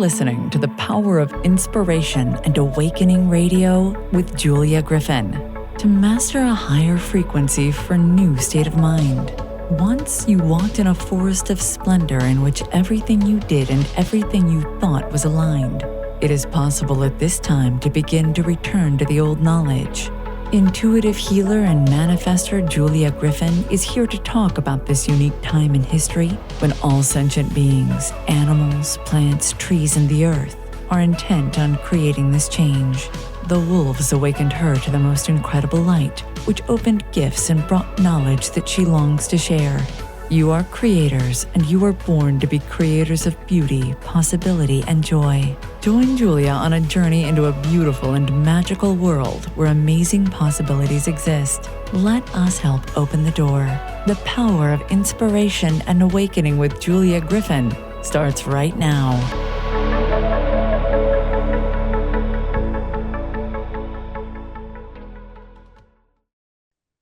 listening to the Power of Inspiration and Awakening Radio with Julia Griffin. To master a higher frequency for a new state of mind. Once you walked in a forest of splendor in which everything you did and everything you thought was aligned. It is possible at this time to begin to return to the old knowledge. Intuitive healer and manifestor Julia Griffin is here to talk about this unique time in history when all sentient beings, animals, plants, trees, and the earth are intent on creating this change. The wolves awakened her to the most incredible light, which opened gifts and brought knowledge that she longs to share. You are creators, and you are born to be creators of beauty, possibility, and joy. Join Julia on a journey into a beautiful and magical world where amazing possibilities exist. Let us help open the door. The Power of Inspiration and Awakening with Julia Griffin starts right now.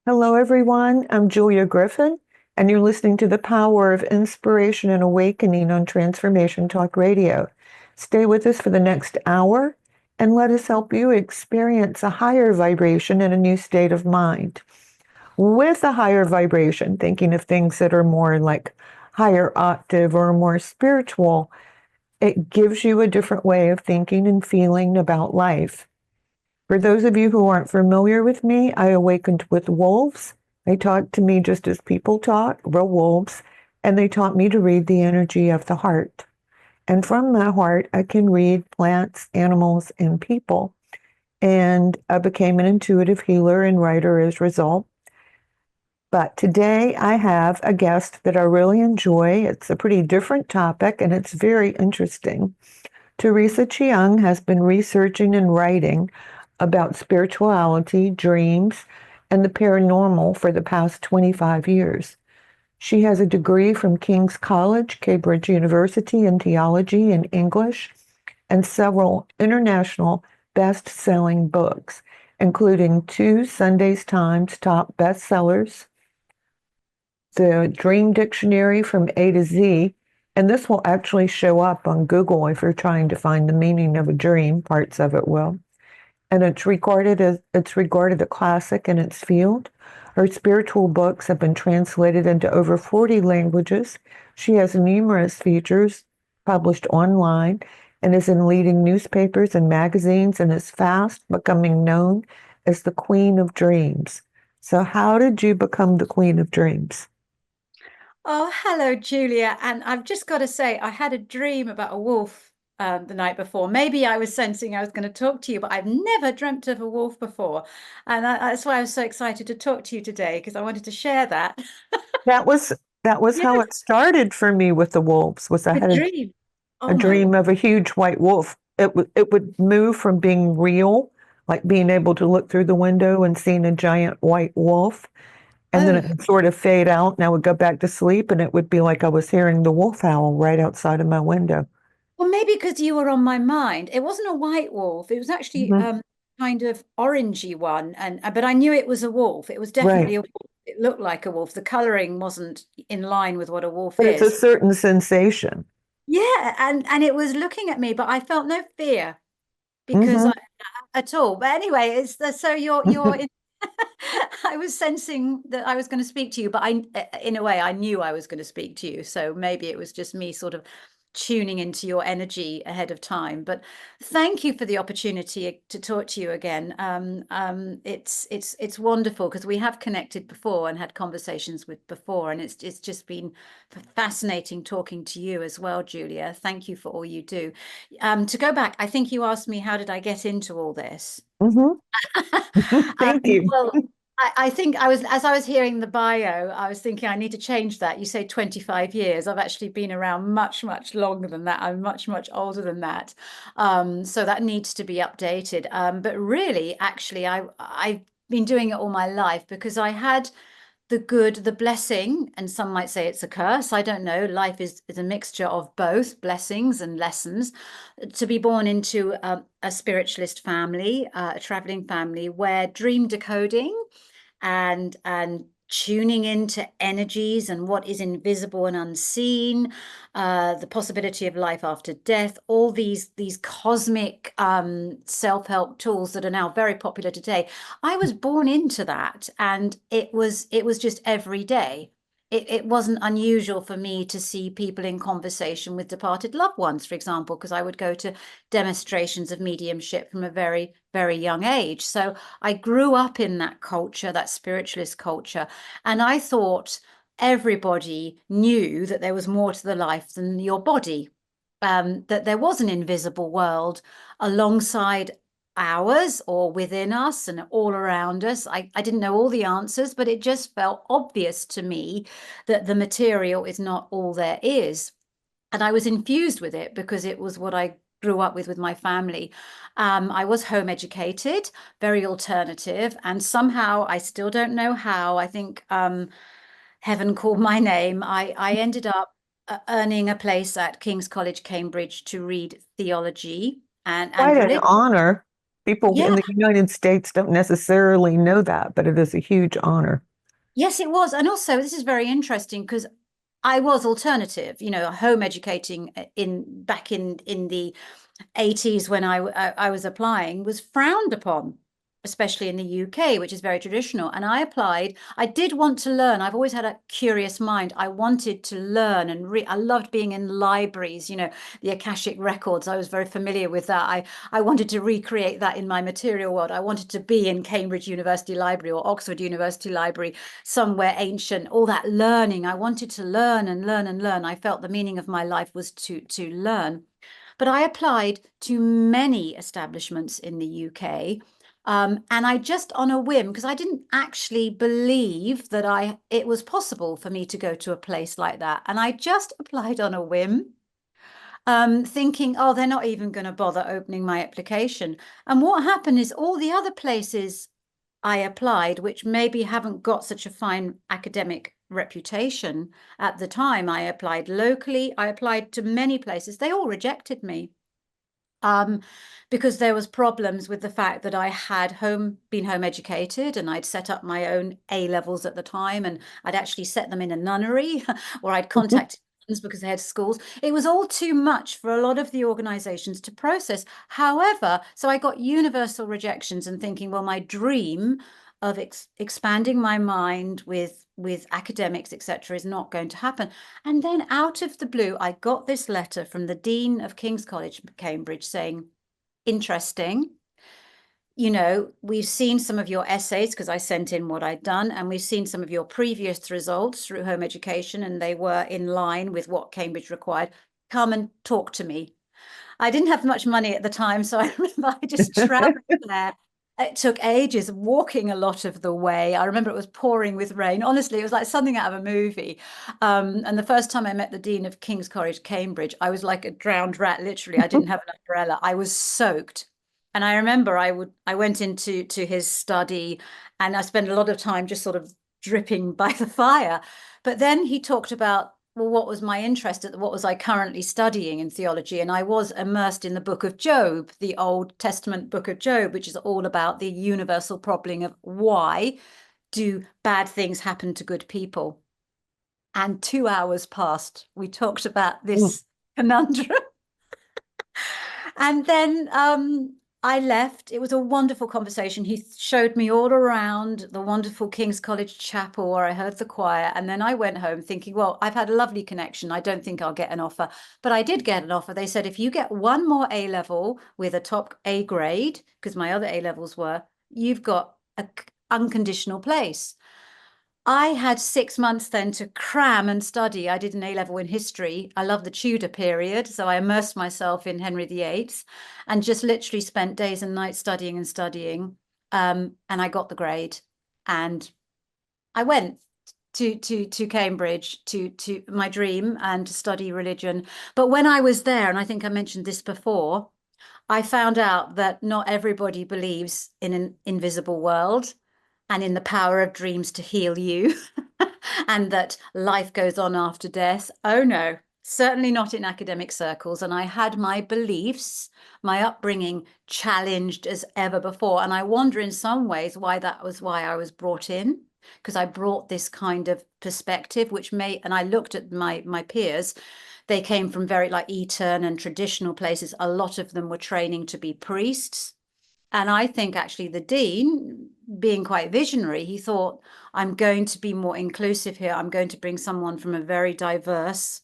Hello, everyone. I'm Julia Griffin, and you're listening to The Power of Inspiration and Awakening on Transformation Talk Radio. Stay with us for the next hour, and let us help you experience a higher vibration and a new state of mind. With a higher vibration, thinking of things that are more like higher octave or more spiritual, it gives you a different way of thinking and feeling about life. For those of you who aren't familiar with me, I awakened with wolves. They talked to me just as people talk, real wolves, and they taught me to read the energy of the heart. And from the heart, I can read plants, animals, and people. And I became an intuitive healer and writer as a result. But today I have a guest that I really enjoy. It's a pretty different topic, and it's very interesting. Theresa Cheung has been researching and writing about spirituality, dreams, and the paranormal for the past 25 years. She has a degree from King's College, Cambridge University in theology and English, and several international best-selling books, including 2 Sunday Times top bestsellers, the Dream Dictionary from A to Z, and this will actually show up on Google if you're trying to find the meaning of a dream, parts of it will. And it's regarded a classic in its field. Her spiritual books have been translated into over 40 languages. She has numerous features published online and is in leading newspapers and magazines and is fast becoming known as the Queen of Dreams. So how did you become the Queen of Dreams? Oh, hello, Julia. And I've just got to say, I had a dream about a wolf the night before. Maybe I was sensing I was going to talk to you, but I've never dreamt of a wolf before. And that's why I was so excited to talk to you today, because I wanted to share that. That was how Yes, it started for me with the wolves. Was I the had dream. a Oh my, dream of a huge white wolf. It would move from being real, like being able to look through the window and seeing a giant white wolf, and then oh. it would sort of fade out, and I would go back to sleep, and it would be like I was hearing the wolf howl right outside of my window. Well, maybe because you were on my mind. It wasn't a white wolf. It was actually Mhm. kind of orangey one, and but I knew it was a wolf. It was Right. definitely a wolf. It looked like a wolf. The coloring wasn't in line with what a wolf But it's a is. certain sensation. Yeah, and it was looking at me, but I felt no fear because Hmm. I at all. But anyway, it's so you're in, I was sensing that I was going to speak to you, but I in a way I knew I was going to speak to you. So maybe it was just me sort of tuning into your energy ahead of time. But thank you for the opportunity to talk to you again. It's wonderful because we have connected before and had conversations with before, and it's just been fascinating talking to you as well, Julia. Thank you for all you do. To go back, I think you asked me how did I get into all this. Hmm. Thank you. Well, I think as I was hearing the bio, I was thinking I need to change that. You say 25 years. I've actually been around much, much longer than that. I'm much, much older than that. So that needs to be updated. But really, actually, I've been doing it all my life because I had the blessing, and some might say it's a curse. I don't know. Life is a mixture of both blessings and lessons. To be born into a spiritualist family, a traveling family, where dream decoding and tuning into energies and what is invisible and unseen, the possibility of life after death, all these cosmic self-help tools that are now very popular today. I was born into that, and it was just every day. It wasn't unusual for me to see people in conversation with departed loved ones, for example, because I would go to demonstrations of mediumship from a very, very young age. So I grew up in that culture, that spiritualist culture, and I thought everybody knew that there was more to the life than your body, that there was an invisible world alongside ours or within us and all around us. I didn't know all the answers, but it just felt obvious to me that the material is not all there is. And I was infused with it because it was what I grew up with my family. I was home educated, very alternative, and somehow, I still don't know how, I think heaven called my name. I ended up earning a place at King's College, Cambridge, to read theology and Quite an religion. honor. People in Yeah, the United States don't necessarily know that, but it is a huge honor. yes, it was. And also, this is very interesting because I was alternative, home educating back in the 80s when I was applying was frowned upon, especially in the UK, which is very traditional. And I applied. I did want to learn. I've always had a curious mind. I wanted to learn and I loved being in libraries, the Akashic records. I was very familiar with that. I wanted to recreate that in my material world. I wanted to be in Cambridge University Library or Oxford University Library, somewhere ancient, all that learning. I wanted to learn and learn and learn. I felt the meaning of my life was to learn. But I applied to many establishments in the UK. And I just on a whim, because I didn't actually believe that it was possible for me to go to a place like that. And I just applied on a whim, thinking, oh, they're not even going to bother opening my application. And what happened is all the other places I applied, which maybe haven't got such a fine academic reputation at the time. I applied locally, I applied to many places. They all rejected me. Because there was problems with the fact that I had been home educated, and I'd set up my own A levels at the time, and I'd actually set them in a nunnery, or I'd contacted nuns because they had schools. It was all too much for a lot of the organizations to process. However, so I got universal rejections, and thinking, well, my dream of expanding my mind with academics, etc., is not going to happen. And then out of the blue, I got this letter from the Dean of King's College, Cambridge, saying, interesting. We've seen some of your essays because I sent in what I'd done, and we've seen some of your previous results through home education, and they were in line with what Cambridge required. Come and talk to me. I didn't have much money at the time, so I remember I just traveled there. It took ages, walking a lot of the way. I remember it was pouring with rain. Honestly, it was like something out of a movie. And the first time I met the Dean of King's College, Cambridge, I was like a drowned rat, literally. I didn't have an umbrella. I was soaked. And I remember I went into his study, and I spent a lot of time just sort of dripping by the fire. But then he talked about, well, what was my interest what was I currently studying in theology? And I was immersed in the book of Job, the Old Testament book of Job, which is all about the universal problem of why do bad things happen to good people? And 2 hours passed. We talked about this conundrum. And then I left. It was a wonderful conversation. He showed me all around the wonderful King's College chapel where I heard the choir. And then I went home thinking, well, I've had a lovely connection. I don't think I'll get an offer. But I did get an offer. They said, if you get one more A level with a top A grade, because my other A levels were, you've got an unconditional place. I had 6 months then to cram and study. I did an A-level in history. I love the Tudor period, so I immersed myself in Henry VIII and just literally spent days and nights studying and studying. And I got the grade, and I went to Cambridge to my dream and to study religion. But when I was there, and I think I mentioned this before, I found out that not everybody believes in an invisible world and in the power of dreams to heal you, and that life goes on after death. Oh no, certainly not in academic circles. And I had my beliefs, my upbringing challenged as ever before. And I wonder in some ways why that was why I was brought in. because I brought this kind of perspective, and I looked at my peers. They came from very like Eton and traditional places. A lot of them were training to be priests. And I think actually the dean, being quite visionary, he thought, I'm going to be more inclusive here. I'm going to bring someone from a very diverse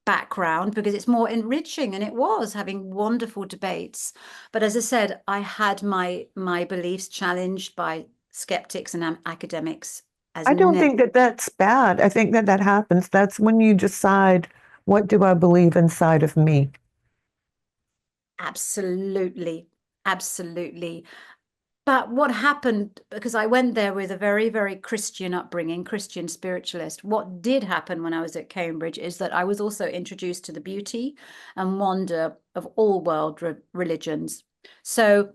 background because it's more enriching. And it was having wonderful debates. But as I said, I had my beliefs challenged by skeptics and academics as I don't never. think that that's bad. I think that that happens. That's when you decide, what do I believe inside of me? Absolutely. Absolutely. But what happened, because I went there with a very, very Christian upbringing, Christian spiritualist, what did happen when I was at Cambridge is that I was also introduced to the beauty and wonder of all world religions. So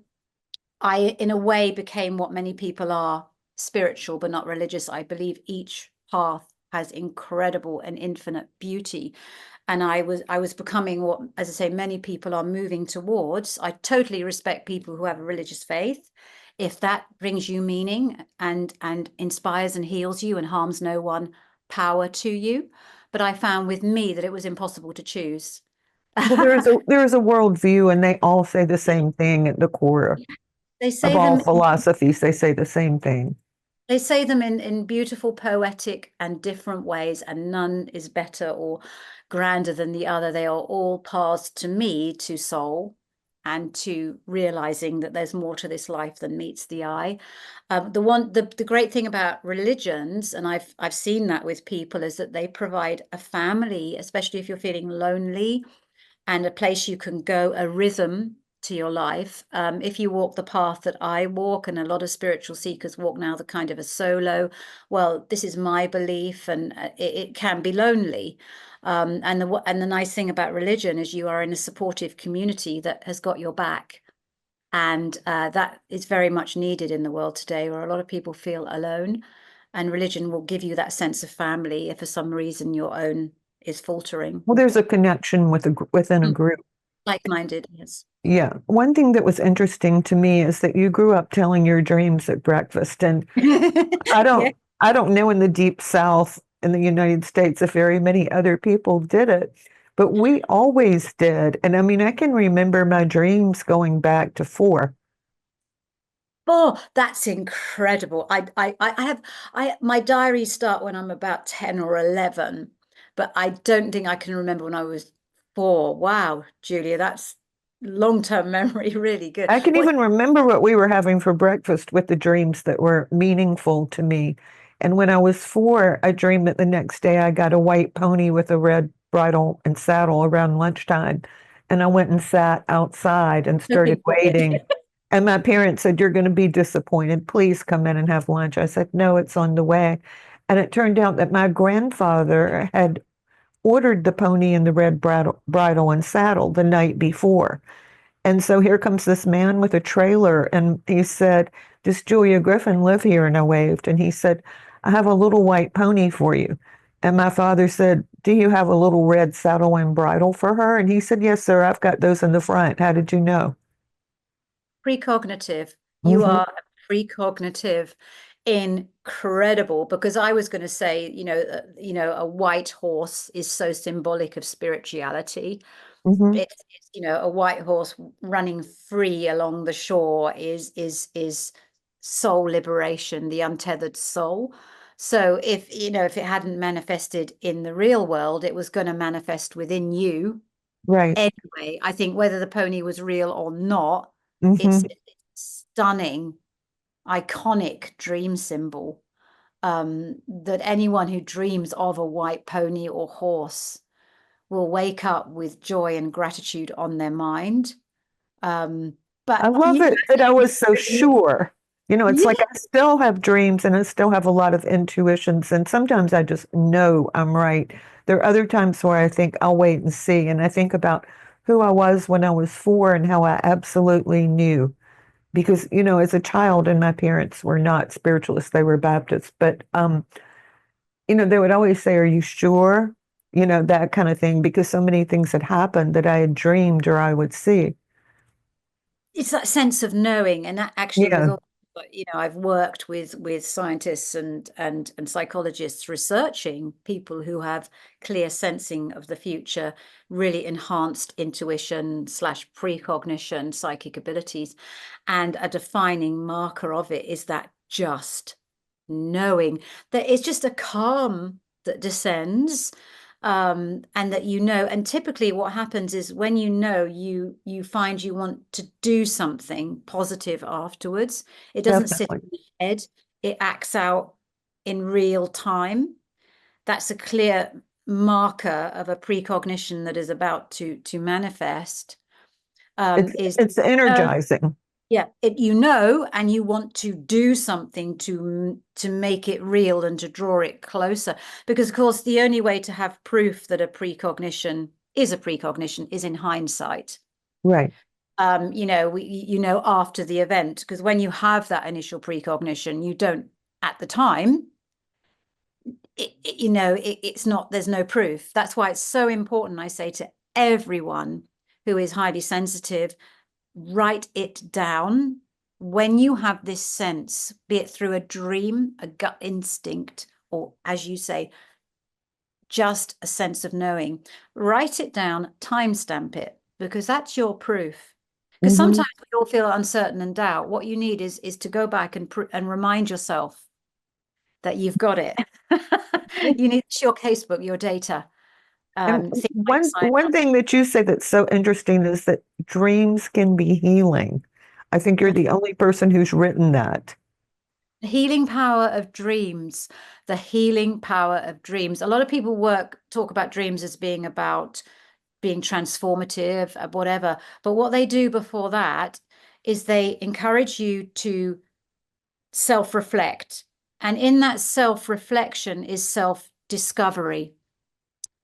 I, in a way, became what many people are, spiritual but not religious. I believe each path has incredible and infinite beauty. And I was becoming what, as I say, many people are moving towards. I totally respect people who have a religious faith. If that brings you meaning and inspires and heals you and harms no one, power to you. But I found with me that it was impossible to choose. Well, there is a worldview, and they all say the same thing at the core They of say all them philosophies. They say the same thing. They say them in beautiful, poetic, and different ways, and none is better or grander than the other. They are all paths to me, to soul, and to realizing that there's more to this life than meets the eye. The great thing about religions, and I've seen that with people, is that they provide a family, especially if you're feeling lonely, and a place you can go, a rhythm to your life. If you walk the path that I walk, and a lot of spiritual seekers walk now, the kind of a solo, well, this is my belief, and it can be lonely. And the nice thing about religion is you are in a supportive community that has got your back. And that is very much needed in the world today, where a lot of people feel alone. And religion will give you that sense of family if for some reason your own is faltering. Well, there's a connection within a group. Like-minded, yes. Yeah. One thing that was interesting to me is that you grew up telling your dreams at breakfast, and I Yeah. don't I don't know in the deep South in the United States if very many other people did it, but we always did. And I mean, I can remember my dreams going back to 4. Oh, that's incredible. I have my diaries start when I'm about 10 or 11, but I don't think I can remember when I was 4. Wow, Julia, that's long-term memory, really good. I can What even remember what we were having for breakfast with the dreams that were meaningful to me. And when I was 4, I dreamed that the next day I got a white pony with a red bridle and saddle around lunchtime. And I went and sat outside and started looking for waiting. it. And my parents said, "You're going to be disappointed. Please come in and have lunch." I said, "No, it's on the way." And it turned out that my grandfather had ordered the pony and the red bridle and saddle the night before. And so here comes this man with a trailer, and he said, "Does Julia Griffin live here?" And I waved, and he said, "I have a little white pony for you." And my father said, "Do you have a little red saddle and bridle for her?" And he said, "Yes, sir, I've got those in the front. How did you know?" Precognitive. You Hmm. are a precognitive. Incredible, because I was going to say, a white horse is so symbolic of spirituality. Hmm. It's a white horse running free along the shore is soul liberation, the untethered soul. So if it hadn't manifested in the real world, it was going to manifest within you Right. anyway. I think whether the pony was real or not, it's Hmm. a stunning, iconic dream symbol. That anyone who dreams of a white pony or horse will wake up with joy and gratitude on their mind. Um, I but love it that I was so yeah, sure. It's like I still have dreams and I still have a lot of intuitions, and sometimes I just know I'm right. There are other times where I think I'll wait and see, and I think about who I was when I was 4 and how I absolutely knew. Because, as a child, and my parents were not spiritualists, they were Baptists, but, they would always say, "Are you sure?" That kind of thing, because so many things had happened that I had dreamed or I would see. it's that sense of knowing, and that actually with Yeah. all but I've worked with scientists and psychologists researching people who have clear sensing of the future, really enhanced intuition slash precognition, psychic abilities, and a defining marker of it is that just knowing, that it's just a calm that descends, and that and typically what happens is when you find you want to do something positive afterwards. It doesn't sit Definitely. in the head, it acts out in real time. That's a clear marker of a precognition that is about to manifest. It's Uh, energizing. yeah, and you want to do something to make it real and to draw it closer. Because of course, the only way to have proof that a precognition is in hindsight. Right. After the event, because when you have that initial precognition, you don't at the time. It's not. There's no proof. That's why it's so important. I say to everyone who is highly sensitive, write it down when you have this sense, be it through a dream, a gut instinct, or as you say, just a sense of knowing. Write it down, timestamp it, because that's your proof. Because Hmm. sometimes we all feel uncertain and doubt. What you need is to go back and remind yourself that you've got it. You need your casebook, your data. And Things like one thing that you say that's so interesting is that dreams can be healing. I think you're the only person who's written that. the healing power of dreams, the healing power of dreams. A lot of people talk about dreams as being about being transformative, whatever. But what they do before that is they encourage you to self-reflect. And in that self-reflection is self-discovery.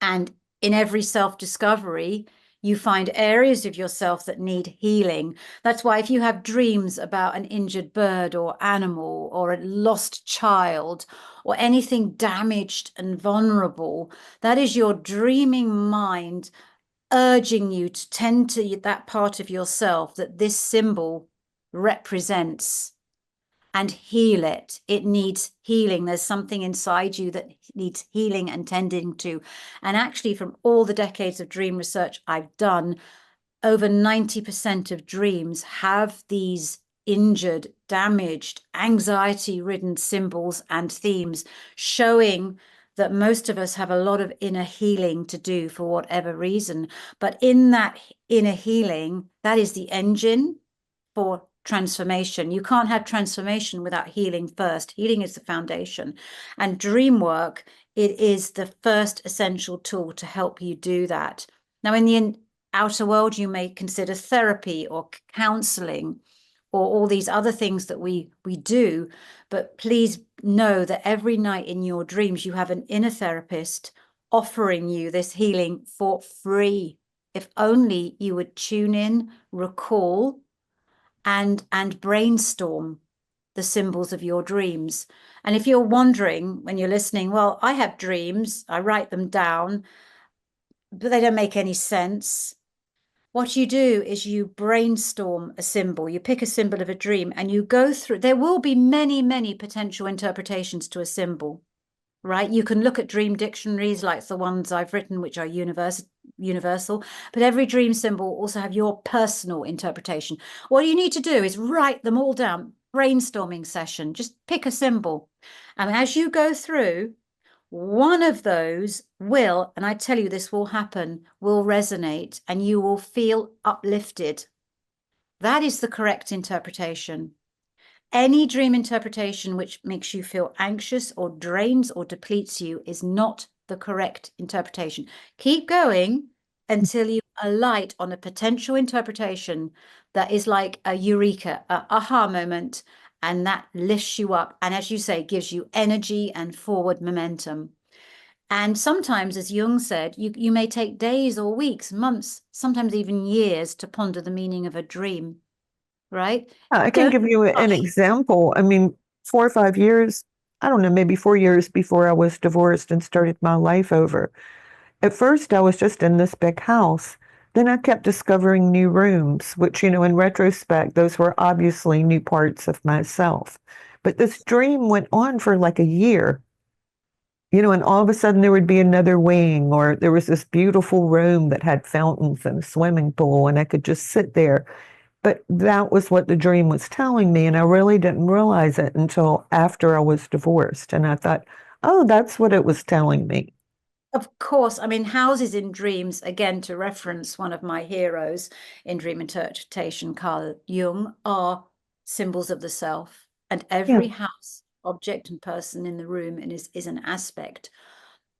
And in every self-discovery, you find areas of yourself that need healing. That's why if you have dreams about an injured bird or animal or a lost child or anything damaged and vulnerable, that is your dreaming mind urging you to tend to that part of yourself that this symbol represents and heal it. It needs healing. There's something inside you that needs healing and tending to. And actually, from all the decades of dream research I've done, over 90% of dreams have these injured, damaged, anxiety-ridden symbols and themes, showing that most of us have a lot of inner healing to do for whatever reason. But in that inner healing, that is the engine for transformation. You can't have transformation without healing first. Healing is the foundation. And dream work, it is the first essential tool to help you do that. Now, in the outer world, you may consider therapy or counseling or all these other things that we do. But please know that every night in your dreams, you have an inner therapist offering you this healing for free. If only you would tune in, recall, and brainstorm the symbols of your dreams. And if you're wondering when you're listening, well, I have dreams, I write them down, but they don't make any sense. What you do is you brainstorm a symbol, you pick a symbol of a dream, and you go through. There will be many, many potential interpretations to a symbol, right? You can look at dream dictionaries like the ones I've written, which are universal, but every dream symbol also have your personal interpretation. What you need to do is write them all down, brainstorming session, just pick a symbol. And as you go through, one of those will, and I tell you this will happen, will resonate and you will feel uplifted. That is the correct interpretation. Any dream interpretation which makes you feel anxious or drains or depletes you is not the correct interpretation. Keep going until you alight on a potential interpretation that is like a eureka, a aha moment, and that lifts you up. And as you say, gives you energy and forward momentum. And sometimes, as Jung said, you may take days or weeks, months, sometimes even years to ponder the meaning of a dream, right? I can Don't give you an rush. example. I mean, 4 or 5 years, I don't know, maybe 4 years before I was divorced and started my life over. At first, I was just in this big house, then I kept discovering new rooms, which, in retrospect, those were obviously new parts of myself. But this dream went on for like a year, and all of a sudden there would be another wing, or there was this beautiful room that had fountains and a swimming pool, and I could just sit there. But that was what the dream was telling me, and I really didn't realize it until after I was divorced. And I thought, oh, that's what it was telling me. Of course, I mean, houses in dreams, again, to reference one of my heroes in dream interpretation, Carl Jung, are symbols of the self. And Yeah. every house, object, and person in the room is an aspect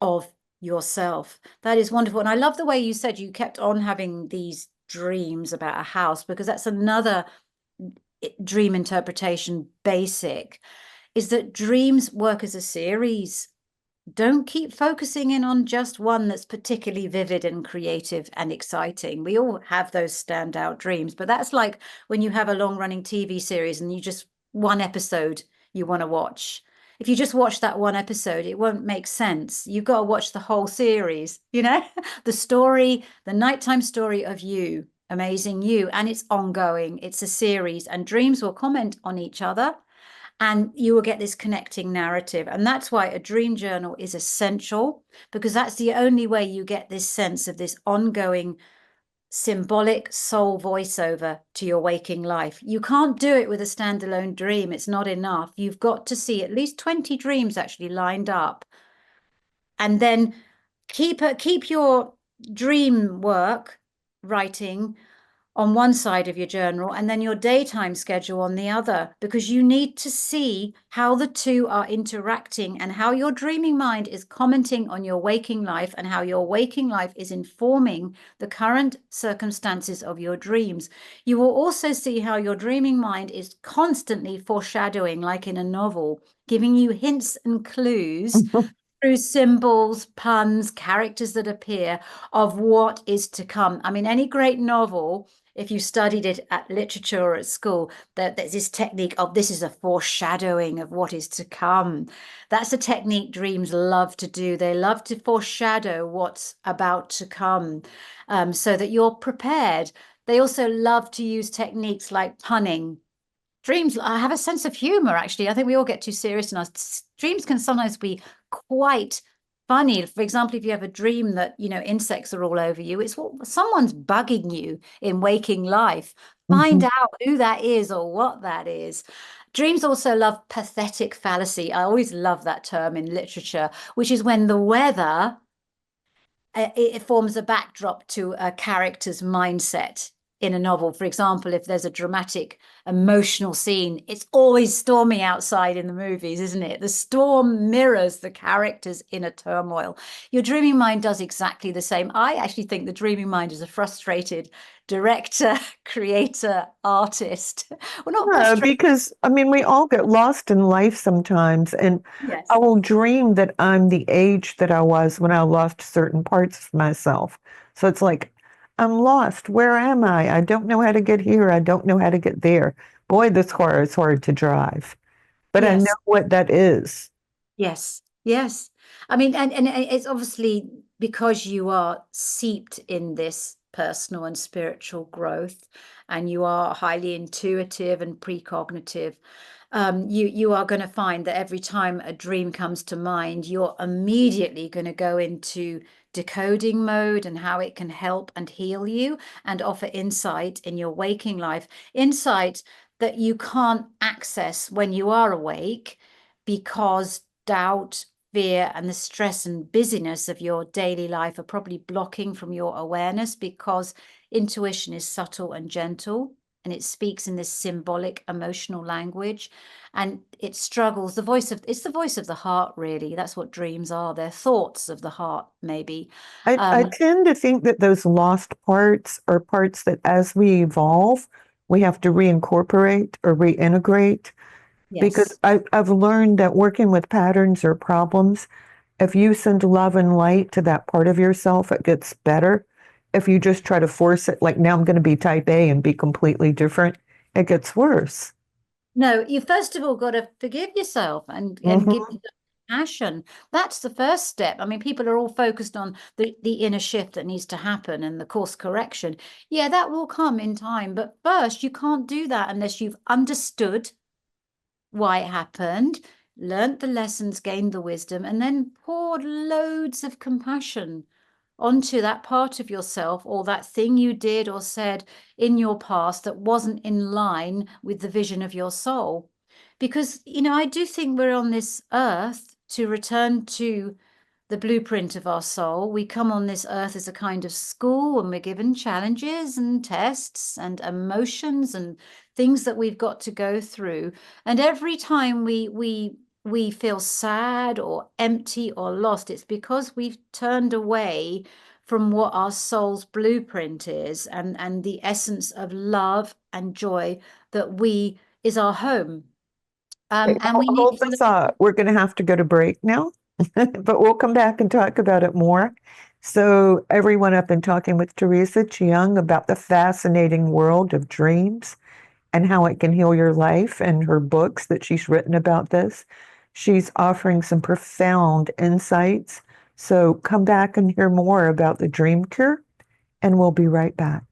of yourself. That is wonderful. And I love the way you said you kept on having these dreams about a house, because that's another dream interpretation basic, is that dreams work as a series. Don't keep focusing in on just one that's particularly vivid and creative and exciting. We all have those standout dreams, but that's like when you have a long-running TV series and you just one episode you want to watch. If you just watch that one episode, it won't make sense. You've got to watch the whole series, the story, the nighttime story of you, amazing you, and it's ongoing. It's a series, and dreams will comment on each other, and you will get this connecting narrative. And that's why a dream journal is essential, because that's the only way you get this sense of this ongoing symbolic soul voiceover to your waking life. You can't do it with a standalone dream. It's not enough. You've got to see at least 20 dreams actually lined up, and then keep your dream work writing on one side of your journal and then your daytime schedule on the other, because you need to see how the two are interacting and how your dreaming mind is commenting on your waking life and how your waking life is informing the current circumstances of your dreams. You will also see how your dreaming mind is constantly foreshadowing, like in a novel, giving you hints and clues through symbols, puns, characters that appear, of what is to come. I mean, any great novel, if you studied it at literature or at school, there's this technique of this is a foreshadowing of what is to come. That's a technique dreams love to do. They love to foreshadow what's about to come, so that you're prepared. They also love to use techniques like punning. Dreams, I have a sense of humor, actually. I think we all get too serious in our dreams can sometimes be quite funny. For example, if you have a dream that, insects are all over you, it's what someone's bugging you in waking life. Find out who that is or what that is. Dreams also love pathetic fallacy. I always love that term in literature, which is when the weather it forms a backdrop to a character's mindset in a novel. For example, if there's a dramatic, emotional scene, it's always stormy outside in the movies, isn't it? The storm mirrors the character's inner turmoil. Your dreaming mind does exactly the same. I actually think the dreaming mind is a frustrated director, creator, artist. Well, not frustrated. Because we all get lost in life sometimes, and Yes. I will dream that I'm the age that I was when I lost certain parts of myself. So it's like, I'm lost. Where am I? I don't know how to get here. I don't know how to get there. Boy, this car is hard to drive, but I know what that is. Yes. Yes. I mean, and it's obviously because you are seeped in this personal and spiritual growth, and you are highly intuitive and precognitive. You are going to find that every time a dream comes to mind, you're immediately going to go into decoding mode and how it can help and heal you and offer insight in your waking life, insight that you can't access when you are awake, because doubt, fear, and the stress and busyness of your daily life are probably blocking from your awareness, because intuition is subtle and gentle, and it speaks in this symbolic emotional language, and it struggles. It's the voice of the heart, really. That's what dreams are. They're thoughts of the heart, maybe. I tend to think that those lost parts are parts that as we evolve, we have to reincorporate or reintegrate. Because I've learned that working with patterns or problems, if you send love and light to that part of yourself, it gets better. If you just try to force it, like now I'm going to be type A and be completely different, it gets worse. No, you first of all got to forgive yourself and give compassion. That's the first step. I mean, people are all focused on the inner shift that needs to happen and the course correction. Yeah, that will come in time. But first, you can't do that unless you've understood why it happened, learnt the lessons, gained the wisdom, and then poured loads of compassion onto that part of yourself or that thing you did or said in your past that wasn't in line with the vision of your soul. Because, I do think we're on this earth to return to the blueprint of our soul. We come on this earth as a kind of school, and we're given challenges and tests and emotions and things that we've got to go through. And every time we feel sad or empty or lost, it's because we've turned away from what our soul's blueprint is, and the essence of love and joy that we is our home. And we need Hold to this up. We're going to have to go to break now, but we'll come back and talk about it more. So, everyone, I've been talking with Theresa Cheung about the fascinating world of dreams and how it can heal your life, and her books that she's written about this. She's offering some profound insights. So, come back and hear more about the dream cure, and we'll be right back.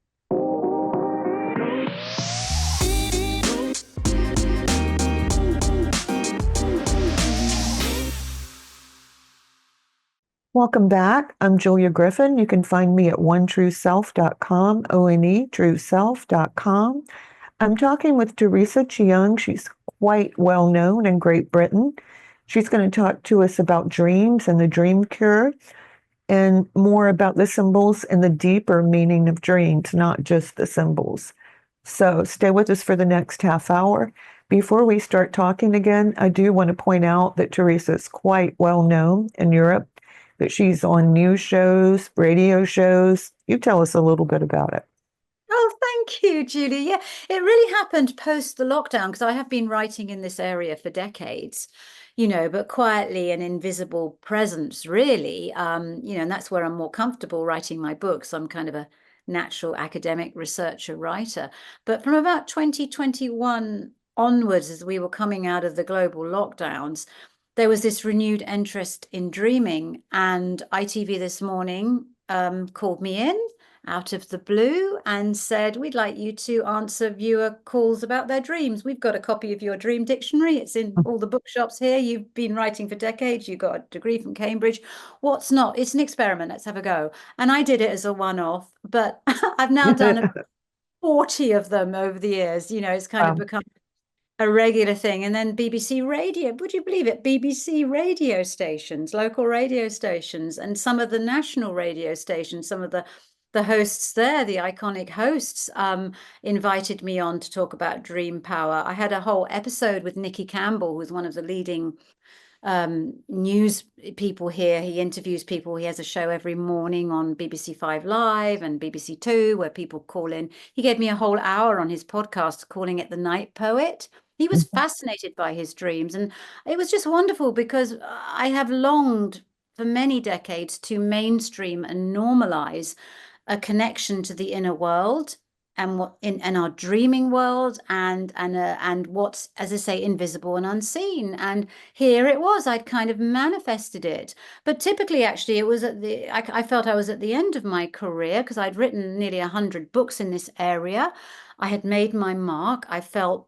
Welcome back. I'm Julia Griffin. You can find me at onetrueself.com, onetrueself.com. I'm talking with Theresa Cheung. She's quite well known in Great Britain. She's going to talk to us about dreams and the dream cure, and more about the symbols and the deeper meaning of dreams, not just the symbols. So stay with us for the next half hour. Before we start talking again, I do want to point out that Theresa is quite well known in Europe, that she's on news shows, radio shows. You tell us a little bit about it. Oh, thank you, Julie. Yeah, it really happened post the lockdown because I have been writing in this area for decades, but quietly, an invisible presence, really. And that's where I'm more comfortable writing my books. I'm kind of a natural academic researcher writer. But from about 2021 onwards, as we were coming out of the global lockdowns, there was this renewed interest in dreaming. And ITV this morning called me in out of the blue and said, "We'd like you to answer viewer calls about their dreams. We've got a copy of your dream dictionary. It's in all the bookshops here. You've been writing for decades. You got a degree from Cambridge. What's not? It's an experiment. Let's have a go." And I did it as a one-off, but I've now done 40 of them over the years. It's kind of become a regular thing. And then BBC radio, would you believe it? BBC radio stations, local radio stations, and some of the national radio stations, some of the hosts there, the iconic hosts, invited me on to talk about dream power. I had a whole episode with Nicky Campbell, who's one of the leading news people here. He interviews people. He has a show every morning on BBC 5 Live and BBC 2 where people call in. He gave me a whole hour on his podcast calling it The Night Poet. He was fascinated by his dreams, and it was just wonderful because I have longed for many decades to mainstream and normalize a connection to the inner world and what in our dreaming world, and what's, as I say, invisible and unseen. And here it was, I'd kind of manifested it. But typically, actually, it was I felt I was at the end of my career because I'd written nearly 100 books in this area. I had made my mark. I felt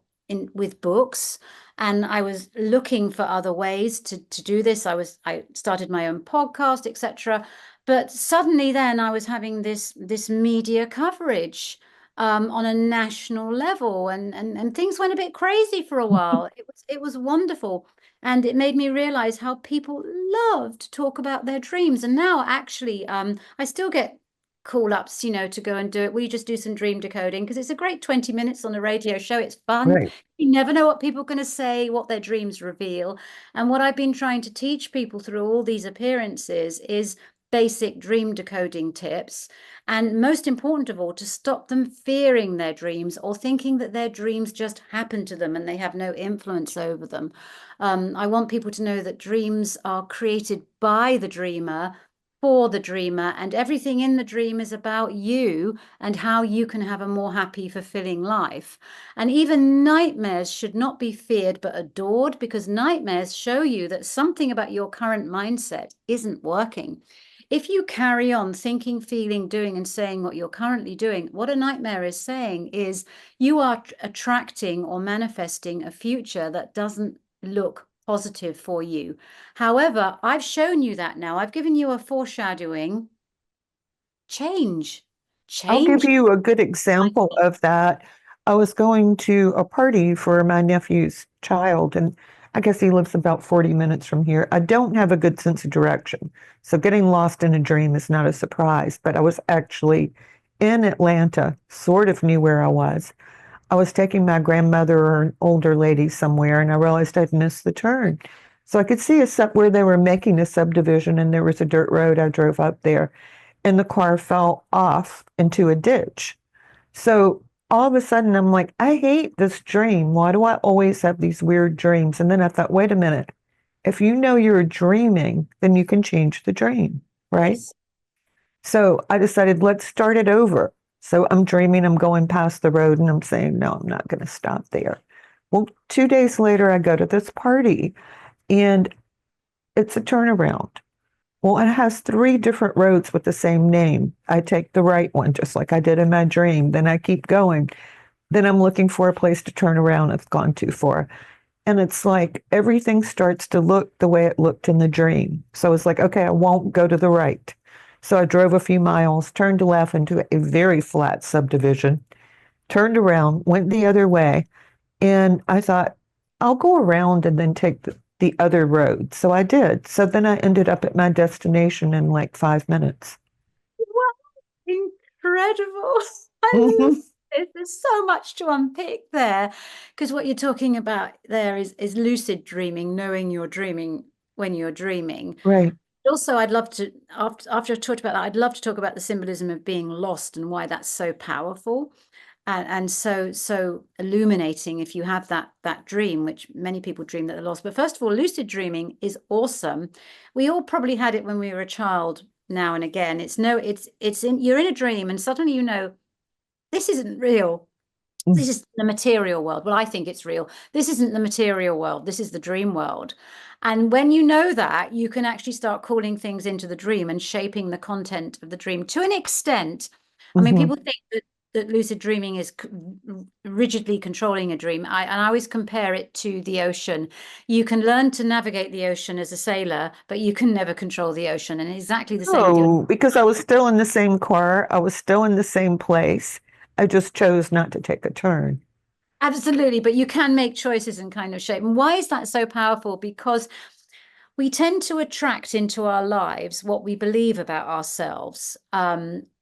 with books, and I was looking for other ways to do this. I started my own podcast, etc. But suddenly then I was having this media coverage on a national level, and things went a bit crazy for a while. It was wonderful, and it made me realize how people love to talk about their dreams. And now actually I still get call ups, to go and do it. We just do some dream decoding because it's a great 20 minutes on a radio show. It's fun. Right. You never know what people are going to say, what their dreams reveal. And what I've been trying to teach people through all these appearances is basic dream decoding tips. And most important of all, to stop them fearing their dreams or thinking that their dreams just happen to them and they have no influence over them. I want people to know that dreams are created by the dreamer, for the dreamer, and everything in the dream is about you and how you can have a more happy, fulfilling life. And even nightmares should not be feared but adored, because nightmares show you that something about your current mindset isn't working. If you carry on thinking, feeling, doing, and saying what you're currently doing, what a nightmare is saying is you are attracting or manifesting a future that doesn't look positive for you. However, I've shown you that now. I've given you a foreshadowing. Change. I'll give Change. you a good example of that. I was going to a party for my nephew's child, and I guess he lives about 40 minutes from here. I don't have a good sense of direction, so getting lost in a dream is not a surprise, but I was actually in Atlanta, sort of knew where I was. I was taking my grandmother or an older lady somewhere, and I realized I'd missed the turn. So I could see where they were making a subdivision, and there was a dirt road. I drove up there, and the car fell off into a ditch. So all of a sudden, I'm like, I hate this dream. Why do I always have these weird dreams? And then I thought, wait a minute. If you know you're dreaming, then you can change the dream, right? Yes. So I decided, let's start it over. So I'm dreaming, I'm going past the road, and I'm saying, no, I'm not going to stop there. Well, 2 days later, I go to this party, and it's a turnaround. Well, it has 3 different roads with the same name. I take the right one, just like I did in my dream. Then I keep going. Then I'm looking for a place to turn around. I've gone too far. And it's like everything starts to look the way it looked in the dream. So it's like, okay, I won't go to the right. So I drove a few miles, turned left into a very flat subdivision, turned around, went the other way. And I thought, I'll go around and then take the other road. So I did. So then I ended up at my destination in like 5 minutes. Wow, incredible. I love Mhm. it. There's so much to unpick there, because what you're talking about there is lucid dreaming, knowing you're dreaming when you're dreaming. Right. Also, I'd love to, after I've talked about that, I'd love to talk about the symbolism of being lost and why that's so powerful and so illuminating if you have that dream, which many people dream that they're lost. But first of all, lucid dreaming is awesome. We all probably had it when we were a child now and again. You're in a dream and suddenly you know this isn't real. Mm. This is the material world. Well, I think it's real. This isn't the material world. This is the dream world. And when you know that, you can actually start calling things into the dream and shaping the content of the dream to an extent. I mean, Mhm. people think that lucid dreaming is rigidly controlling a dream. And I always compare it to the ocean. You can learn to navigate the ocean as a sailor, but you can never control the ocean. And exactly the same with your. No, because I was still in the same car. I was still in the same place. I just chose not to take a turn. Absolutely, but you can make choices and kind of shape. And why is that so powerful? Because we tend to attract into our lives what we believe about ourselves.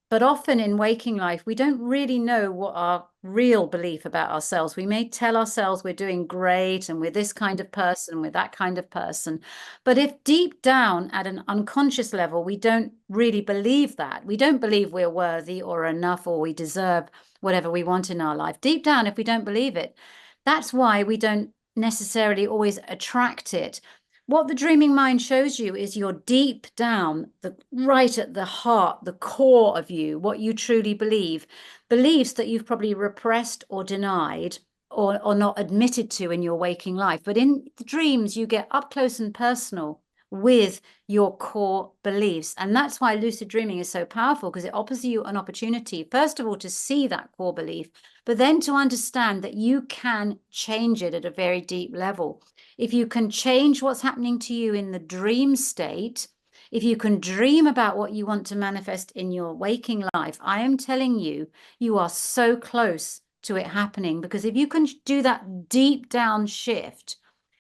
But often in waking life, we don't really know what our real belief about ourselves. We may tell ourselves we're doing great and we're this kind of person, we're that kind of person. But if deep down at an unconscious level, we don't really believe that, we don't believe we're worthy or enough or we deserve whatever we want in our life. Deep down, if we don't believe it, that's why we don't necessarily always attract it. What the dreaming mind shows you is you're deep down, right at the heart, the core of you, what you truly believe, beliefs that you've probably repressed or denied or not admitted to in your waking life. But in the dreams, you get up close and personal with your core beliefs. And that's why lucid dreaming is so powerful, because it offers you an opportunity, first of all, to see that core belief, but then to understand that you can change it at a very deep level. If you can change what's happening to you in the dream state, if you can dream about what you want to manifest in your waking life, I am telling you, you are so close to it happening. Because if you can do that deep down shift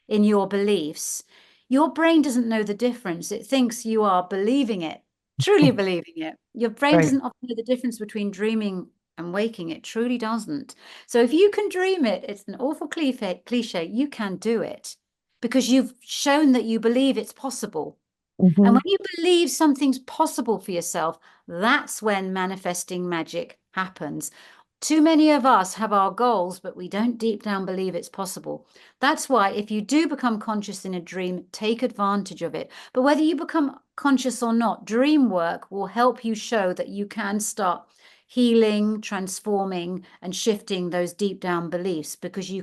in your beliefs, your brain doesn't know the difference. It thinks you are believing it, truly believing it. Your brain Right. doesn't often know the difference between dreaming and waking. It truly doesn't. So if you can dream it, it's an awful cliche, you can do it because you've shown that you believe it's possible. And Hmm. when you believe something's possible for yourself, that's when manifesting magic happens. Too many of us have our goals, but we don't deep down believe it's possible. That's why if you do become conscious in a dream, take advantage of it. But whether you become conscious or not, dream work will help you show that you can start healing, transforming, and shifting those deep down beliefs, because you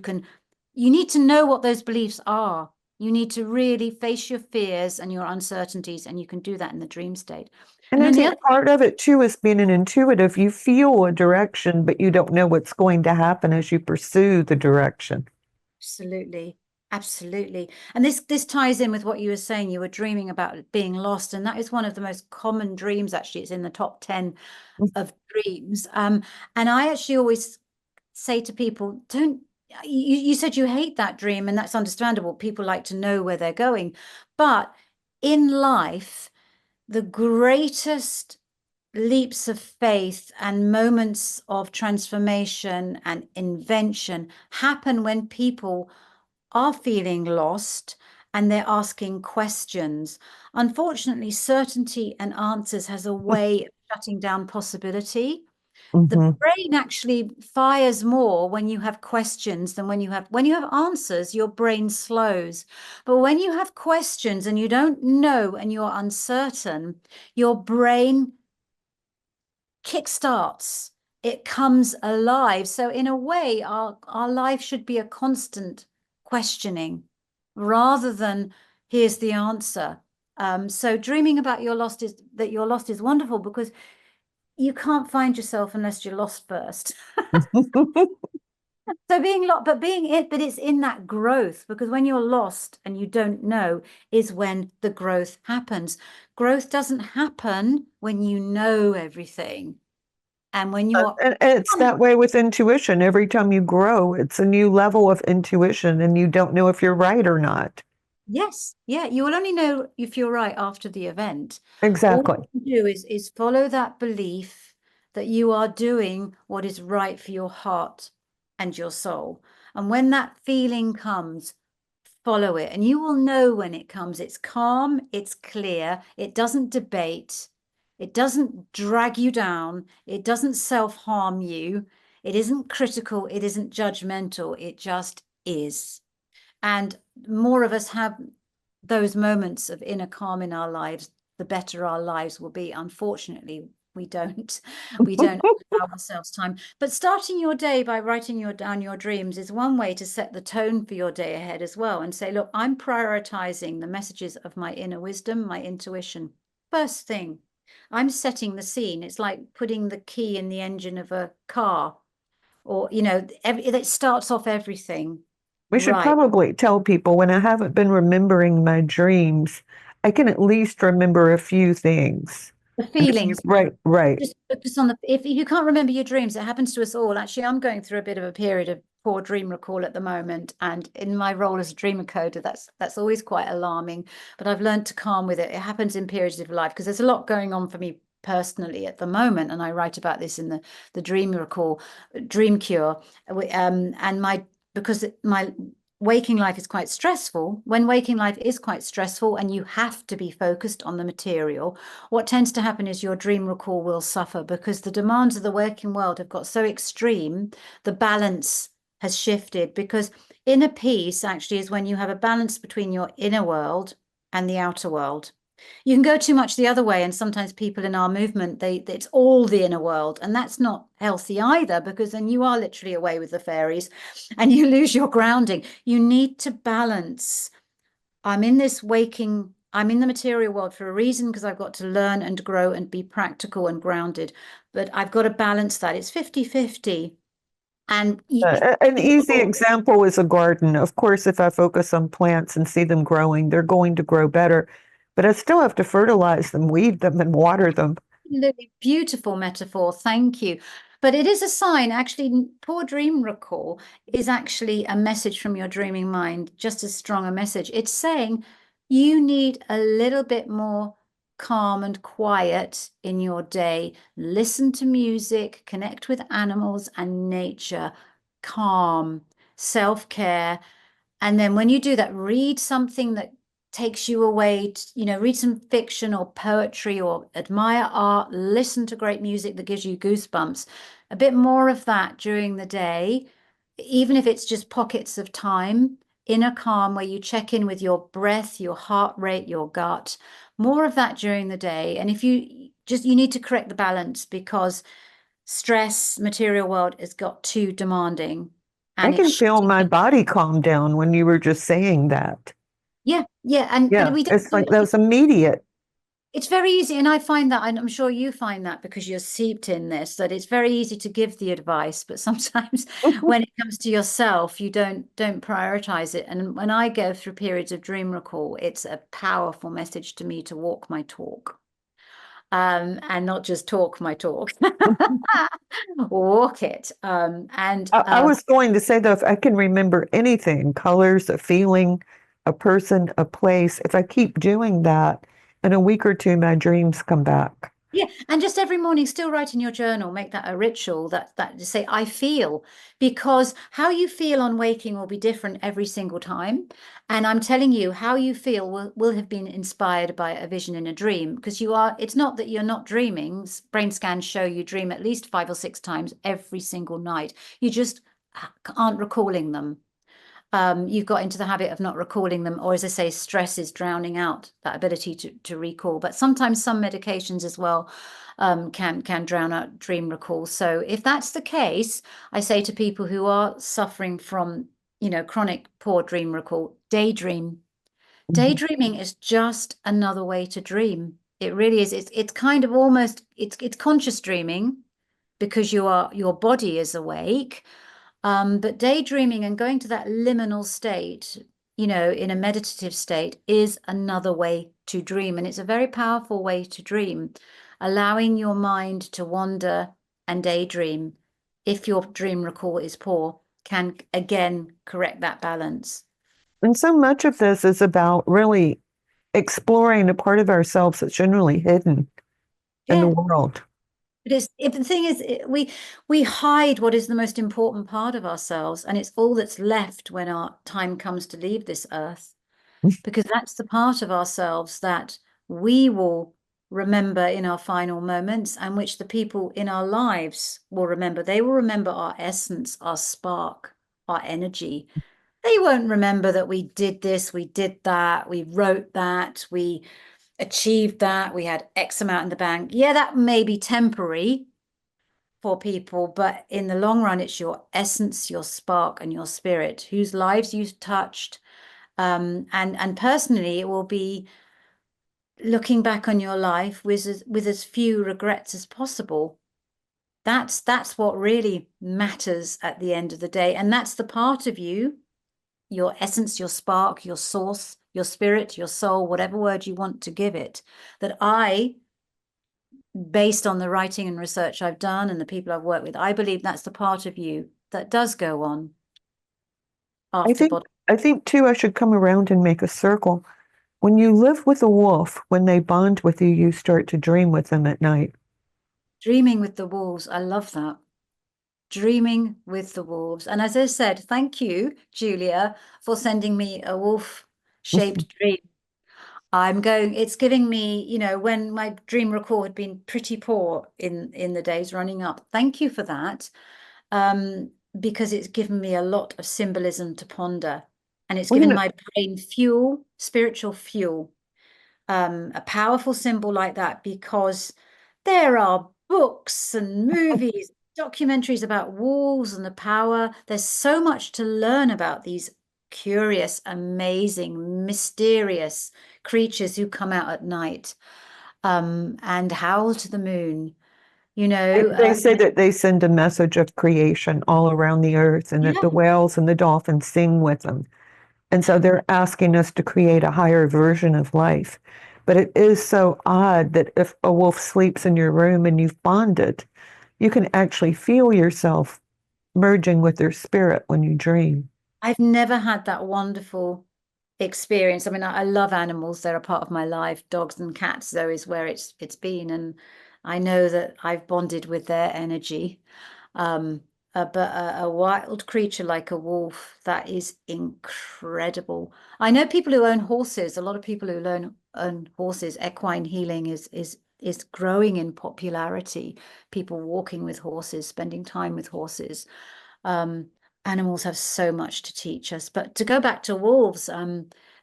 need to know what those beliefs are. You need to really face your fears and your uncertainties, and you can do that in the dream state. And And I then the think other, part of it too is being an intuitive. You feel a direction, but you don't know what's going to happen as you pursue the direction. absolutely, absolutely. And this ties in with what you were saying. You were dreaming about being lost, and that is one of the most common dreams. Actually, it's in the top 10 of dreams. And I actually always say to people, don't. You said you hate that dream, and that's understandable. People like to know where they're going, but in life, the greatest leaps of faith and moments of transformation and invention happen when people are feeling lost and they're asking questions. Unfortunately, certainty and answers has a way of shutting down possibility. The Hmm. brain actually fires more when you have questions than when you have answers. Your brain slows. But when you have questions and you don't know and you're uncertain, your brain kickstarts. It comes alive. So in a way, our life should be a constant questioning rather than here's the answer. So dreaming about you're lost is wonderful, because you can't find yourself unless you're lost first. So being lost, but it's in that growth, because when you're lost and you don't know is when the growth happens. Growth doesn't happen when you know everything. And when you're, And it's that way with intuition. Every time you grow, it's a new level of intuition, and you don't know if you're right or not. yes, yeah, you will only know if you're right after the event. All Exactly. you can do is follow that belief that you are doing what is right for your heart and your soul. And when that feeling comes, follow it, and you will know when it comes. It's calm, it's clear, it doesn't debate, it doesn't drag you down, it doesn't self-harm you, it isn't critical, it isn't judgmental, it just is. And more of us have those moments of inner calm in our lives, the better our lives will be. Unfortunately, we don't allow ourselves time. But starting your day by writing down your dreams is one way to set the tone for your day ahead as well, and say, look, I'm prioritizing the messages of my inner wisdom, my intuition. First thing, I'm setting the scene. It's like putting the key in the engine of a car, or it starts off everything We should right. probably tell people when I haven't been remembering my dreams, I can at least remember a few things. The And if you, feelings. right, right. Just focus on if you can't remember your dreams, it happens to us all. Actually, I'm going through a bit of a period of poor dream recall at the moment, and in my role as a dreamer coder, that's always quite alarming. But I've learned to calm with it. It happens in periods of life because there's a lot going on for me personally at the moment, and I write about this in the dream recall, dream cure, and because my waking life is quite stressful. When waking life is quite stressful and you have to be focused on the material, what tends to happen is your dream recall will suffer, because the demands of the working world have got so extreme, the balance has shifted. Because inner peace actually is when you have a balance between your inner world and the outer world. You can go too much the other way, and sometimes people in our movement, it's all the inner world, and that's not healthy either, because then you are literally away with the fairies and you lose your grounding. You need to balance. I'm in the material world for a reason, because I've got to learn and grow and be practical and grounded. But I've got to balance that. It's 50-50. And An easy example is a garden. Of course, if I focus on plants and see them growing, they're going to grow better. But I still have to fertilize them, weed them, and water them. absolutely beautiful metaphor. Thank you. But it is a sign, actually, poor dream recall is actually a message from your dreaming mind, just as strong a message. It's saying you need a little bit more calm and quiet in your day. Listen to music, connect with animals and nature, calm, self-care. And then when you do that, read something that takes you away, read some fiction or poetry, or admire art, listen to great music that gives you goosebumps. a bit more of that during the day, even if it's just pockets of time, inner calm where you check in with your breath, your heart rate, your gut, more of that during the day. And if you need to correct the balance because stress, material world has got too demanding I and can it's feel my body calm down when you were just saying that. yeah, and Yeah, we don't it's do like it. that was immediate. It's very easy, and I find that, and I'm sure you find that because you're seeped in this, that it's very easy to give the advice, but sometimes when it comes to yourself, you don't prioritize it. And when I go through periods of dream recall, it's a powerful message to me to walk my talk, and not just talk my talk, walk it. I was going to say, though, if I can remember anything, colors, a feeling, a person, a place, if I keep doing that, in a week or two, my dreams come back. Yeah, and just every morning, still write in your journal, make that a ritual that just say, I feel, because how you feel on waking will be different every single time. And I'm telling you, how you feel will have been inspired by a vision in a dream, because it's not that you're not dreaming. Brain scans show you dream at least 5 or 6 times every single night. You just aren't recalling them. You've got into the habit of not recalling them, or as I say, stress is drowning out that ability to recall. But sometimes some medications as well can drown out dream recall. So if that's the case, I say to people who are suffering from, chronic poor dream recall, daydream. Mhm. Daydreaming is just another way to dream. It really is. It's kind of almost it's conscious dreaming because your body is awake. But daydreaming and going to that liminal state, in a meditative state, is another way to dream. And it's a very powerful way to dream, allowing your mind to wander and daydream, if your dream recall is poor, can again correct that balance. And so much of this is about really exploring a part of ourselves that's generally hidden in the Yeah. world. If the thing is, we hide what is the most important part of ourselves, and it's all that's left when our time comes to leave this earth, because that's the part of ourselves that we will remember in our final moments, and which the people in our lives will remember. They will remember our essence, our spark, our energy. They won't remember that we did this, we did that, we wrote that, we achieved that, we had X amount in the bank. Yeah, that may be temporary for people, but in the long run, it's your essence, your spark, and your spirit, whose lives you've touched. And personally, it will be looking back on your life with as few regrets as possible. That's what really matters at the end of the day, and that's the part of you, your essence, your spark, your source, your spirit, your soul, whatever word you want to give it, that based on the writing and research I've done and the people I've worked with, I believe that's the part of you that does go on I after think body. I think too I should come around and make a circle. When you live with a wolf, when they bond with you, you start to dream with them at night. Dreaming with the wolves, I love that. Dreaming with the wolves. And as I said, thank you, Julia, for sending me a wolf-shaped dream. It's giving me, when my dream recall had been pretty poor in the days running up. Thank you for that. Because it's given me a lot of symbolism to ponder, and it's Well, you given know, my brain fuel, spiritual fuel. A powerful symbol like that, because there are books and movies, documentaries about wolves and the power. There's so much to learn about these curious, amazing, mysterious creatures who come out at night, and howl to the moon. You they, know, they say that they send a message of creation all around the earth and that yeah, the whales and the dolphins sing with them. And so they're asking us to create a higher version of life. But it is so odd that if a wolf sleeps in your room and you've bonded, you can actually feel yourself merging with their spirit when you dream. I've never had that wonderful experience. I mean, I love animals. They're a part of my life. Dogs and cats, though, is where it's been. And I know that I've bonded with their energy. Um, but a wild creature like a wolf, that is incredible. I know people who own horses. A lot of people who own horses. Equine healing is is growing in popularity. People walking with horses, spending time with horses. Animals have so much to teach us. But to go back to wolves,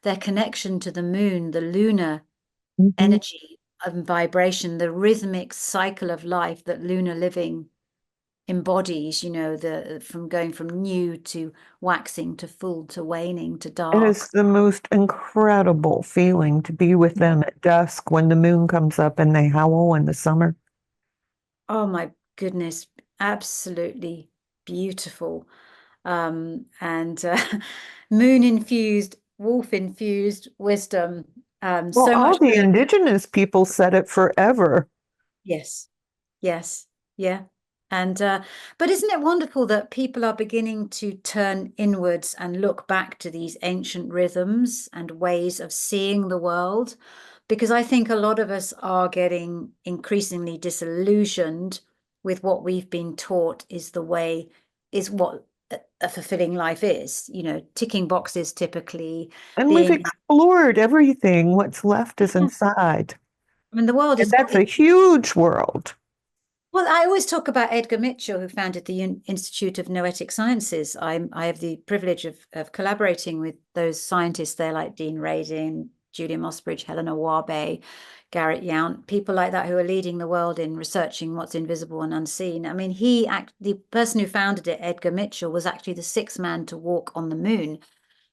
their connection to the moon, the lunar Mhm. energy and vibration, the rhythmic cycle of life that lunar living embodies, from going from new to waxing to full to waning to It is dark. the most incredible feeling to be with them at dusk when the moon comes up and they howl in the summer. Oh my goodness, absolutely beautiful. And moon infused, wolf infused wisdom. Well, So all much. the indigenous people said it forever. Yes. Yes. Yeah. And but isn't it wonderful that people are beginning to turn inwards and look back to these ancient rhythms and ways of seeing the world? Because I think a lot of us are getting increasingly disillusioned with what we've been taught is what a fulfilling life is, ticking boxes typically, And we've being, explored everything. What's left is inside. I mean, the world And is, that's a huge world. well, I always talk about Edgar Mitchell, who founded the Institute of Noetic Sciences. I have the privilege of collaborating with those scientists there, like Dean Radin, Julia Mossbridge, Helena Wabe, Garrett Yount, people like that who are leading the world in researching what's invisible and unseen. I mean, the person who founded it, Edgar Mitchell, was actually the sixth man to walk on the moon.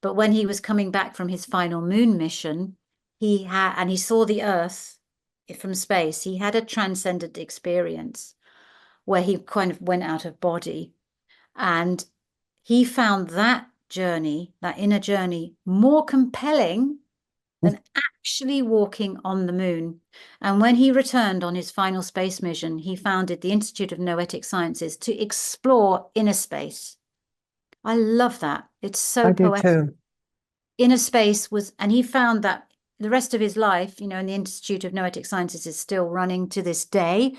But when he was coming back from his final moon mission, he saw the Earth from space. He had a transcendent experience where he kind of went out of body, and he found that journey, that inner journey, more compelling than actually walking on the moon. And when he returned on his final space mission, he founded the Institute of Noetic Sciences to explore inner space. I love that. It's so I do poetic. too. Inner space was, and he found that the rest of his life, and the Institute of Noetic Sciences is still running to this day.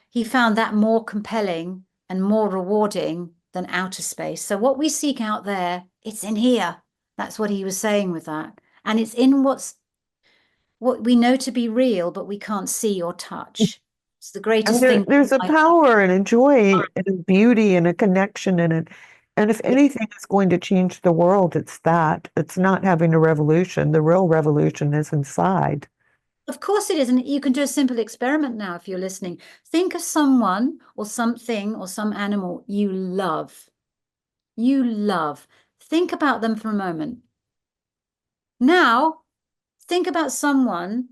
He found that more compelling and more rewarding than outer space. So what we seek out there, it's in here. That's what he was saying with that. And it's in what we know to be real, but we can't see or touch. It's the And greatest thing. there's a power and a joy and a beauty and a connection in it. And if Yeah. anything is going to change the world, it's that. It's not having a revolution. The real revolution is inside. Of course it is. And you can do a simple experiment now if you're listening. Think of someone or something or some animal you love. You love. Think about them for a moment. Now, think about someone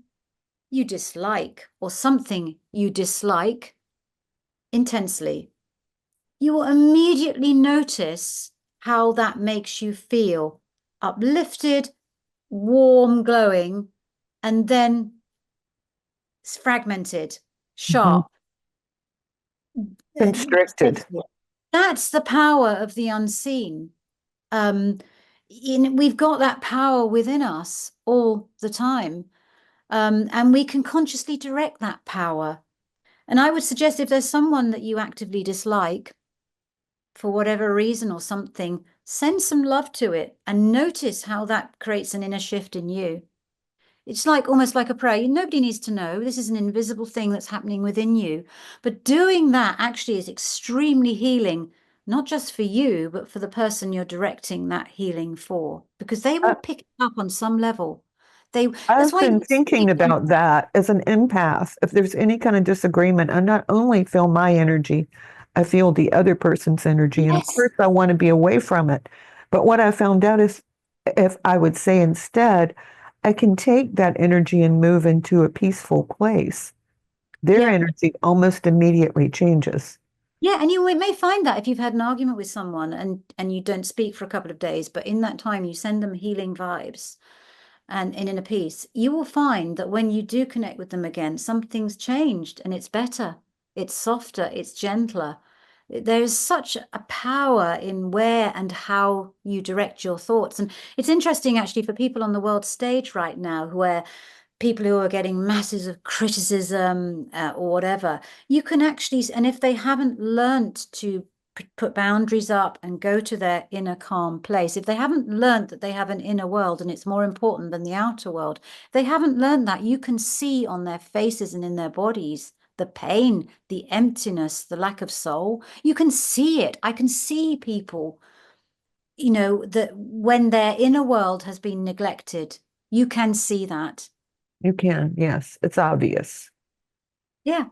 you dislike or something you dislike intensely. You will immediately notice how that makes you feel uplifted, warm, glowing, and then fragmented, Mhm. sharp, Constricted. sensitive. That's the power of the unseen. Um, we've got that power within us all the time. And we can consciously direct that power. And I would suggest if there's someone that you actively dislike for whatever reason or something, send some love to it and notice how that creates an inner shift in you. It's like almost like a prayer. Nobody needs to know. This is an invisible thing that's happening within you. But doing that actually is extremely healing, not just for you, but for the person you're directing that healing for, because they will I, pick it up on some level. They, that's I've why been you see thinking them. about that as an empath. If there's any kind of disagreement, I not only feel my energy, I feel the other person's energy. And of Yes. course, I want to be away from it. But what I found out is if I would say instead, I can take that energy and move into a peaceful place. Their Yeah. energy almost immediately changes. Yeah, and you may find that if you've had an argument with someone and you don't speak for a couple of days, but in that time you send them healing vibes and in inner peace, you will find that when you do connect with them again, something's changed and it's better, it's softer, it's gentler. There's such a power in where and how you direct your thoughts. And it's interesting actually for people on the world stage right now where people who are getting masses of criticism or whatever, you can actually, and if they haven't learnt to put boundaries up and go to their inner calm place, if they haven't learned that they have an inner world and it's more important than the outer world, they haven't learned that, you can see on their faces and in their bodies the pain, the emptiness, the lack of soul. You can see it. I can see people, that when their inner world has been neglected, you can see that. You can, yes, it's obvious. Yeah.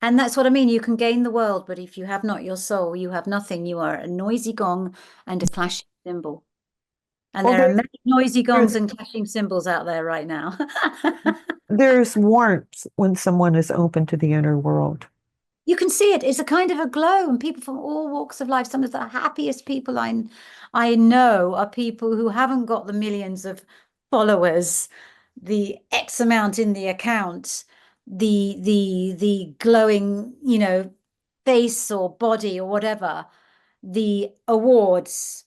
And that's what I mean. You can gain the world, but if you have not your soul, you have nothing. You are a noisy gong and a clashing cymbal. And Well, there are many noisy gongs there's, and clashing cymbals out there right now. there's warmth when someone is open to the inner world. You can see it. It's a kind of a glow, and people from all walks of life. Some of the happiest people I know are people who haven't got the millions of followers, the X amount in the account, the glowing, face or body or whatever, the awards.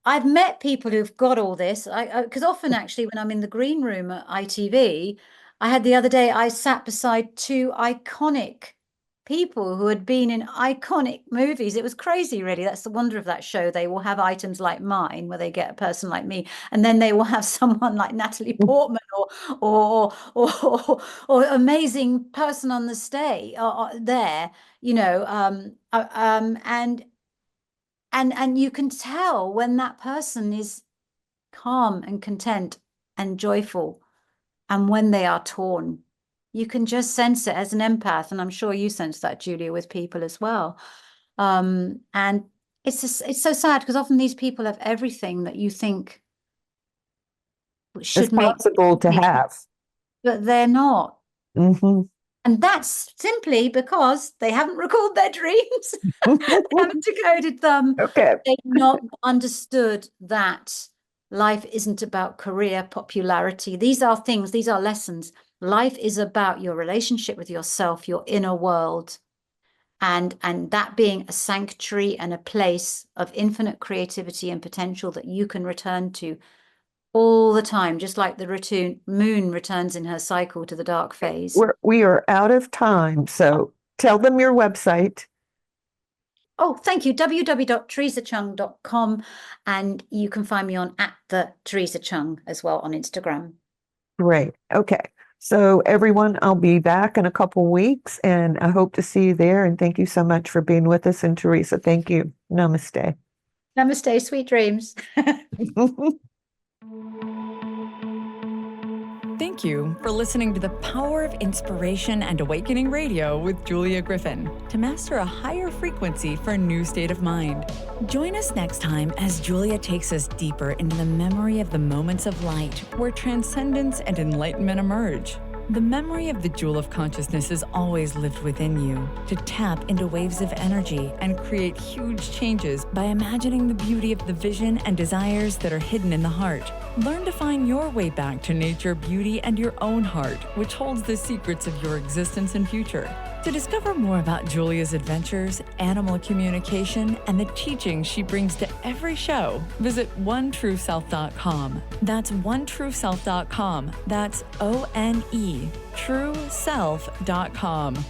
I've met people who've got all this. Because often actually when I'm in the green room at ITV, I had the other day, I sat beside two iconic people who had been in iconic movies. It was crazy, really. That's the wonder of that show. They will have items like mine, where they get a person like me, and then they will have someone like Natalie Portman or amazing person on the stage there, and you can tell when that person is calm and content and joyful, and when they are torn. You can just sense it as an empath, and I'm sure you sense that, Julia, with people as well. And it's so sad, because often these people have everything that you think should It's make possible to them, have. but they're not. Mm-hmm. And that's simply because they haven't recalled their dreams. They haven't decoded them. Okay. They've not understood that life isn't about career popularity. These are things, these are lessons. Life is about your relationship with yourself, your inner world, and that being a sanctuary and a place of infinite creativity and potential that you can return to all the time, just like the moon returns in her cycle to the dark phase. We are out of time, so tell them your website. Oh, thank you. www.theresachung.com. And you can find me on @the_Theresa_Cheung as well on Instagram. Great. Okay. So everyone, I'll be back in a couple weeks, and I hope to see you there. And thank you so much for being with us. And Theresa, thank you. Namaste. Namaste. Sweet dreams. Thank you for listening to the Power of Inspiration and Awakening Radio with Julia Griffin, to master a higher frequency for a new state of mind. Join us next time as Julia takes us deeper into the memory of the moments of light where transcendence and enlightenment emerge. The memory of the jewel of consciousness is always lived within you, to tap into waves of energy and create huge changes by imagining the beauty of the vision and desires that are hidden in the heart. Learn to find your way back to nature, beauty, and your own heart, which holds the secrets of your existence and future. To discover more about Julia's adventures, animal communication, and the teachings she brings to every show, visit onetrueself.com. That's onetrueself.com. That's ONE, trueself.com.